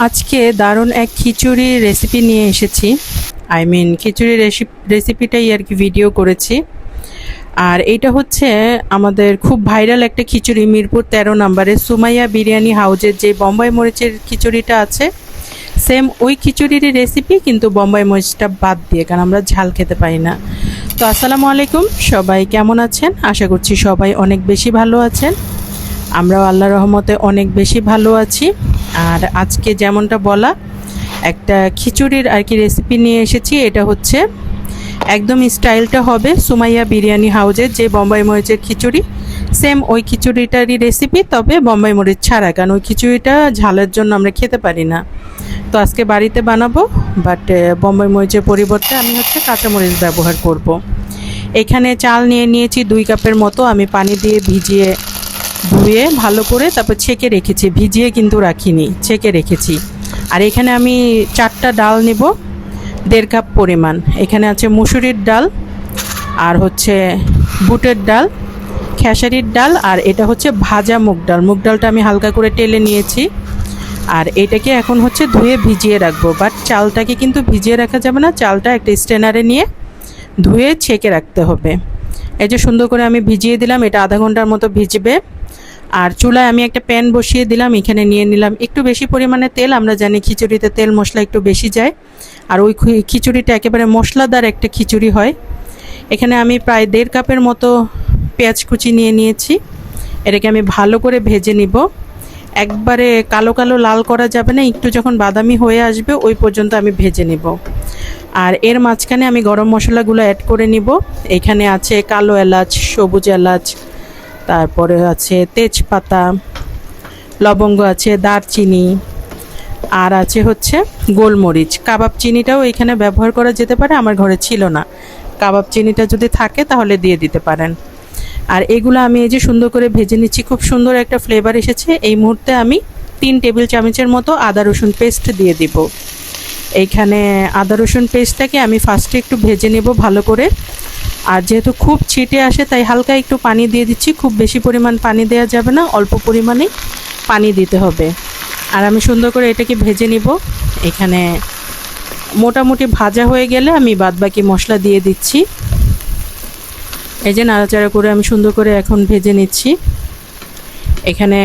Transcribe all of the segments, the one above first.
আজকে দারুণ এক খিচুড়ি রেসিপি নিয়ে এসেছি। খিচুড়ি রেসিপিটাই আর কি ভিডিও করেছি। আর এইটা হচ্ছে আমাদের খুব ভাইরাল একটা খিচুড়ি, মিরপুর 13 নম্বরে সুমাইয়া বিরিয়ানি হাউজের যে বোম্বাই মরিচের খিচুড়িটা আছে, সেম ওই খিচুড়িরই রেসিপি, কিন্তু বোম্বাই মরিচটা বাদ দিয়ে, কারণ আমরা ঝাল খেতে পারি না। তো আসসালামু আলাইকুম, সবাই কেমন আছেন? আশা করছি সবাই অনেক বেশি ভালো আছেন। আমরাও আল্লাহর রহমতে অনেক বেশি ভালো আছি। আর আজকে যেমনটা বলা, একটা খিচুড়ির আর কি রেসিপি নিয়ে এসেছি। এটা হচ্ছে একদম স্টাইলটা হবে সুমাইয়া বিরিয়ানি হাউজের যে বোম্বাই মরিচের খিচুড়ি, সেম ওই খিচুড়িটারই রেসিপি, তবে বোম্বাই মরিচ ছাড়া, কারণ ওই খিচুড়িটা ঝালের জন্য আমরা খেতে পারি না। তো আজকে বাড়িতে বানাবো, বাট বোম্বাই মরিচের পরিবর্তে আমি হচ্ছে কাঁচামরিচ ব্যবহার করব। এখানে চাল নিয়ে নিয়েছি 2 কাপের মতো। আমি পানি দিয়ে ভিজিয়ে ধুয়ে ভালো করে তারপর ছেঁকে রেখেছি, ভিজিয়ে কিন্তু রাখিনি, ছেঁকে রেখেছি। আর এখানে আমি 4টা ডাল নেব, 1.5 কাপ পরিমাণ। এখানে আছে মুসুরির ডাল, আর হচ্ছে বুটের ডাল, খেসারির ডাল, আর এটা হচ্ছে ভাজা মুগ ডাল। মুগ ডালটা আমি হালকা করে টেলে নিয়েছি। আর এটাকে এখন হচ্ছে ধুয়ে ভিজিয়ে রাখবো, বাট চালটাকে কিন্তু ভিজিয়ে রাখা যাবে না, চালটা একটা স্ট্রেনারে নিয়ে ধুয়ে ছেঁকে রাখতে হবে। এই যে সুন্দর করে আমি ভিজিয়ে দিলাম, এটা আধা ঘন্টার মতো ভিজবে। আর চুলায় আমি একটা প্যান বসিয়ে দিলাম, এখানে নিয়ে নিলাম একটু বেশি পরিমাণে তেল। আমরা জানি খিচুড়িতে তেল মশলা একটু বেশি যায়, আর ওই খিচুড়িটা একেবারে মশলাদার একটা খিচুড়ি হয়। এখানে আমি প্রায় 1.5 কাপের মতো পেঁয়াজ কুচি নিয়ে নিয়েছি। এটাকে আমি ভালো করে ভেজে নিব। একবারে কালো কালো লাল করা যাবে না, একটু যখন বাদামি হয়ে আসবে ওই পর্যন্ত আমি ভেজে নিব। আর এর মাঝখানে আমি গরম মশলাগুলো অ্যাড করে নিব। এখানে আছে কালো এলাচ, সবুজ এলাচ, তারপরে আছে তেজপাতা, লবঙ্গ আছে, দারচিনি, আর আছে হচ্ছে গোলমরিচ। কাবাব চিনিটাও এখানে ব্যবহার করা যেতে পারে, আমার ঘরে ছিল না। কাবাব চিনিটা যদি থাকে তাহলে দিয়ে দিতে পারেন। আর এগুলো আমি এই যে সুন্দর করে ভেজে নিচ্ছি, খুব সুন্দর একটা ফ্লেভার এসেছে। এই মুহূর্তে আমি 3 টেবিল চামচের মতো আদা রসুন পেস্ট দিয়ে দিব। এইখানে আদা রসুন পেস্টটাকে আমি ফার্স্টে একটু ভেজে নেব ভালো করে। আর যেহেতু খুব ছিটে আসে, তাই হালকা একটু পানি দিয়ে দিচ্ছি। খুব বেশি পরিমাণ পানি দেওয়া যাবে না, অল্প পরিমাণেই পানি দিতে হবে। আর আমি সুন্দর করে এটাকে ভেজে নিব। এখানে মোটামুটি ভাজা হয়ে গেলে আমি বাদবাকি মশলা দিয়ে দিচ্ছি। এই যে নাড়াচাড়া করে আমি সুন্দর করে এখন ভেজে নিচ্ছি। এখানে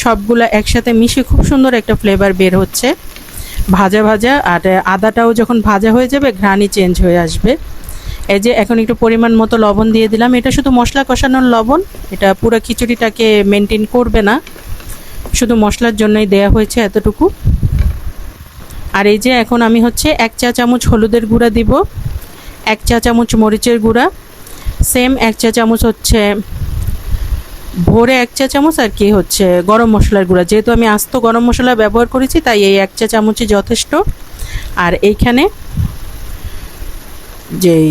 সবগুলা একসাথে মিশে খুব সুন্দর একটা ফ্লেভার বের হচ্ছে ভাজা ভাজা। আর আদাটাও যখন ভাজা হয়ে যাবে, ঘ্রাণই চেঞ্জ হয়ে আসবে। এই যে এখন একটু পরিমাণ মতো লবণ দিয়ে দিলাম। এটা শুধু মশলা কষানোর লবণ, এটা পুরো খিচুড়িটাকে মেনটেন করবে না, শুধু মশলার জন্যই দেয়া হয়েছে এতটুকু। আর এই যে এখন আমি হচ্ছে 1 চা চামচ হলুদের গুঁড়া দিব, 1 চা চামচ মরিচের গুঁড়া, সেম 1 চা চামচ হচ্ছে ভোরে 1 চা চামচ আর কি হচ্ছে গরম মশলার গুঁড়া। যেহেতু আমি আস্ত গরম মশলা ব্যবহার করেছি, তাই এই 1 চা চামচই যথেষ্ট। আর এইখানে যেই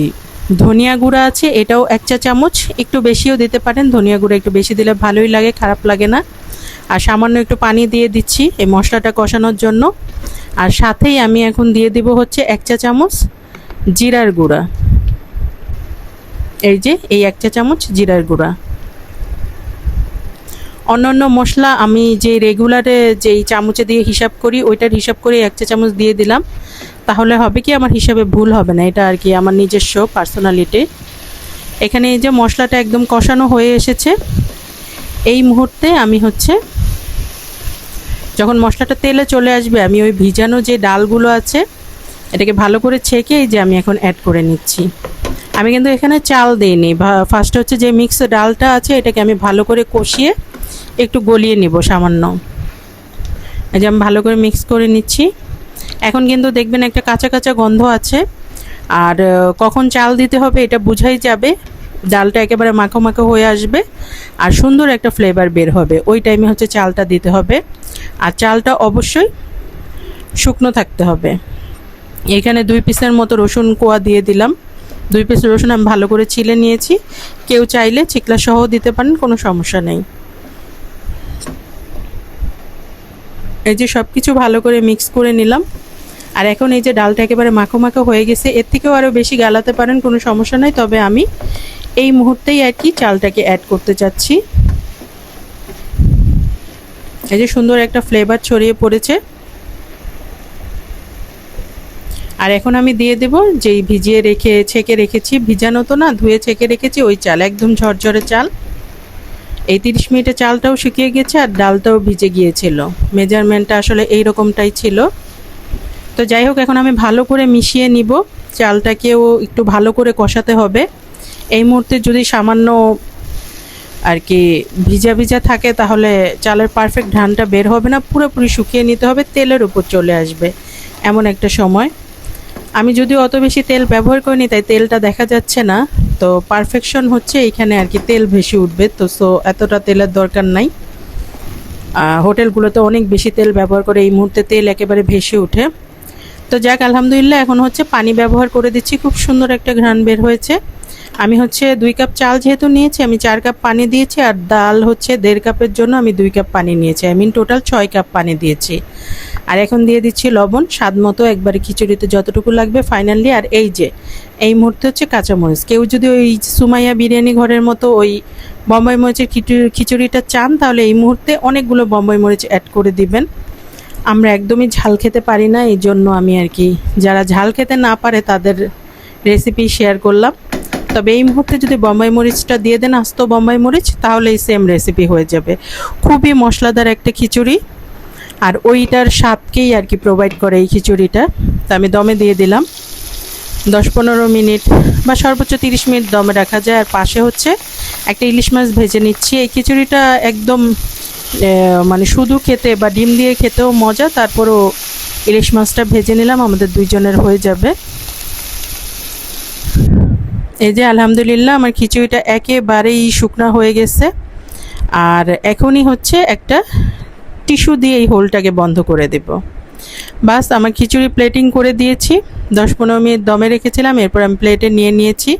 ধনিয়া গুঁড়া আছে, এটাও 1 চা চামচ, একটু বেশিও দিতে পারেন। ধনিয়া গুঁড়া একটু বেশি দিলে ভালোই লাগে, খারাপ লাগে না। আর সামান্য একটু পানি দিয়ে দিচ্ছি এই মশলাটা কষানোর জন্য। আর সাথেই আমি এখন দিয়ে দিব হচ্ছে 1 চা চামচ জিরার গুঁড়া। এই যে এই 1 চা চামচ জিরার গুঁড়া। অন্যান্য মশলা আমি যে রেগুলারে যেই চামচে দিয়ে হিসাব করি, ওইটার হিসাব করে 1 চা চামচ দিয়ে দিলাম। তাহলে হবে কি, আমার হিসাবে ভুল হবে না, এটা আর কি আমার নিজস্ব পার্সোনালিটি। এখানে এই যে মশলাটা একদম কষানো হয়ে এসেছে। এই মুহূর্তে আমি হচ্ছে যখন মশলাটা তেলে চলে আসবে, আমি ওই ভিজানো যে ডালগুলো আছে এটাকে ভালো করে ছেঁকে এই যে আমি এখন অ্যাড করে নিচ্ছি। আমি কিন্তু এখানে চাল দিইনি। ফার্স্ট হচ্ছে যে মিক্স ডালটা আছে, এটাকে আমি ভালো করে কষিয়ে একটু গলিয়ে নিব সামান্য। এই যে আমি ভালো করে মিক্স করে নিচ্ছি। এখন কিন্তু দেখবেন একটা কাঁচা কাঁচা গন্ধ আছে, আর কখন চাল দিতে হবে এটা বুঝাই যাবে। ডালটা একেবারে মাখো মাখো হয়ে আসবে আর সুন্দর একটা ফ্লেভার বের হবে, ওই টাইমে হচ্ছে চালটা দিতে হবে। আর চালটা অবশ্যই শুকনো থাকতে হবে। এখানে 2 পিসের মতো রসুন কোয়া দিয়ে দিলাম। 2 পিস রসুন আমি ভালো করে ছিলে নিয়েছি। কেউ চাইলে চিকলা সহ দিতে পারেন, কোনো সমস্যা নেই। এই যে সব কিছু ভালো করে মিক্স করে নিলাম। আর এখন এই যে ডালটা একেবারে মাখো মাখো হয়ে গেছে। এর থেকেও আরও বেশি গালাতে পারেন, কোনো সমস্যা নেই, তবে আমি এই মুহূর্তেই আর কি চালটাকে অ্যাড করতে চাচ্ছি। এই যে সুন্দর একটা ফ্লেভার ছড়িয়ে পড়েছে। আর এখন আমি দিয়ে দেব যেই ছেঁকে রেখেছি, ভিজানো তো না, ধুয়ে ছেঁকে রেখেছি ওই চাল, একদম ঝরঝরে চাল। এই 30 মিনিটে চালটাও শুকিয়ে গেছে আর ডালটাও ভিজে গিয়েছিল, মেজারমেন্টটা আসলে এই রকমটাই ছিল। তো যাই হোক, এখন আমি ভালো করে মিশিয়ে নিব, চালটাকেও একটু ভালো করে কষাতে হবে। এই মুহূর্তে যদি সামান্য আর কি ভিজা ভিজা থাকে তাহলে চালের পারফেক্ট ঘ্রাণটা বের হবে না, পুরোপুরি শুকিয়ে নিতে হবে, তেলের উপর চলে আসবে এমন একটা সময়। আমি যদিও অত বেশি তেল ব্যবহার করিনি তাই তেলটা দেখা যাচ্ছে না, তো পারফেকশন হচ্ছে এইখানে আর কি, তেল ভেসে উঠবে, তো এতটা তেলের দরকার নাই। হোটেলগুলোতে অনেক বেশি তেল ব্যবহার করে, এই মুহূর্তে তেল একেবারে ভেসে ওঠে। তো যাক, আলহামদুলিল্লাহ, এখন হচ্ছে পানি ব্যবহার করে দিচ্ছি, খুব সুন্দর একটা ঘ্রাণ বের হয়েছে। আমি হচ্ছে 2 কাপ চাল যেহেতু নিয়েছি, আমি 4 কাপ পানি দিয়েছি, আর ডাল হচ্ছে 1.5 কাপের জন্য আমি 2 কাপ পানি নিয়েছি, আই মিন টোটাল 6 কাপ পানি দিয়েছি। আর এখন দিয়ে দিচ্ছি লবণ স্বাদ মতো, একবারে খিচুড়িতে যতটুকু লাগবে ফাইনালি। আর এই মুহূর্তে হচ্ছে কাঁচামরিচ, কেউ যদি ওই সুমাইয়া বিরিয়ানি ঘরের মতো ওই বম্বাই মরিচের খিচুড়িটা চান তাহলে এই মুহূর্তে অনেকগুলো বম্বাই মরিচ অ্যাড করে দিবেন। আমরা একদমই ঝাল খেতে পারি না, এই জন্য আমি আর কি যারা ঝাল খেতে না পারে তাদের রেসিপি শেয়ার করলাম। তবে এই মুহূর্তে যদি বম্বাই মরিচটা দিয়ে দেন, আস্ত বম্বাই মরিচ, তাহলে এই সেম রেসিপি হয়ে যাবে। খুবই মশলাদার একটা খিচুড়ি, আর ওইটার স্বাদকেই আর কি প্রোভাইড করে এই খিচুড়িটা। তা আমি দমে দিয়ে দিলাম, 10-15 মিনিট বা সর্বোচ্চ 30 মিনিট দমে রাখা যায়। আর পাশে হচ্ছে একটা ইলিশ মাছ ভেজে নিচ্ছি। এই খিচুড়িটা একদম মানে শুধু খেতে বা ডিম দিয়ে খেতেও মজা, তারপরও ইলিশ মাছটা ভেজে নিলাম, আমাদের 2 জনের হয়ে যাবে। এই যে আলহামদুলিল্লাহ আমার খিচুড়িটা একেবারেই শুকনা হয়ে গেছে। আর এখনই হচ্ছে একটা টিস্যু দিয়ে এই হোলটাকে বন্ধ করে দেব। বাস, আমার খিচুড়ি প্লেটিং করে দিয়েছি, 10-15 মিনিট দমে রেখেছিলাম, এরপর আমি প্লেটে নিয়েছি।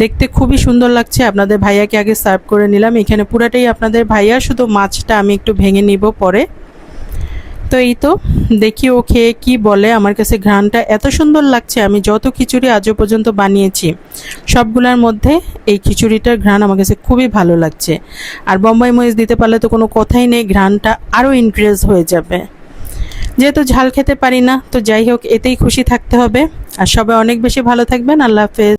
দেখতে খুবই সুন্দর লাগছে। আপনাদের ভাইয়াকে আগে সার্ভ করে নিলাম, এখানে পুরাটাই আপনাদের ভাইয়া, শুধু মাছটা আমি একটু ভেঙে নিব পরে। তো এই তো, দেখি ও খেয়ে কী বলে। আমার কাছে ঘ্রাণটা এত সুন্দর লাগছে, আমি যত খিচুড়ি আজও পর্যন্ত বানিয়েছি সবগুলোর মধ্যে এই খিচুড়িটার ঘ্রাণ আমার কাছে খুবই ভালো লাগছে। আর বম্বাই মরিচ দিতে পারলে তো কোনো কথাই নেই, ঘ্রাণটা আরও ইনক্রিজ হয়ে যাবে। যেহেতু ঝাল খেতে পারি না, তো যাই হোক, এতেই খুশি থাকতে হবে। আর সবাই অনেক বেশি ভালো থাকবেন। আল্লাহ হাফেজ।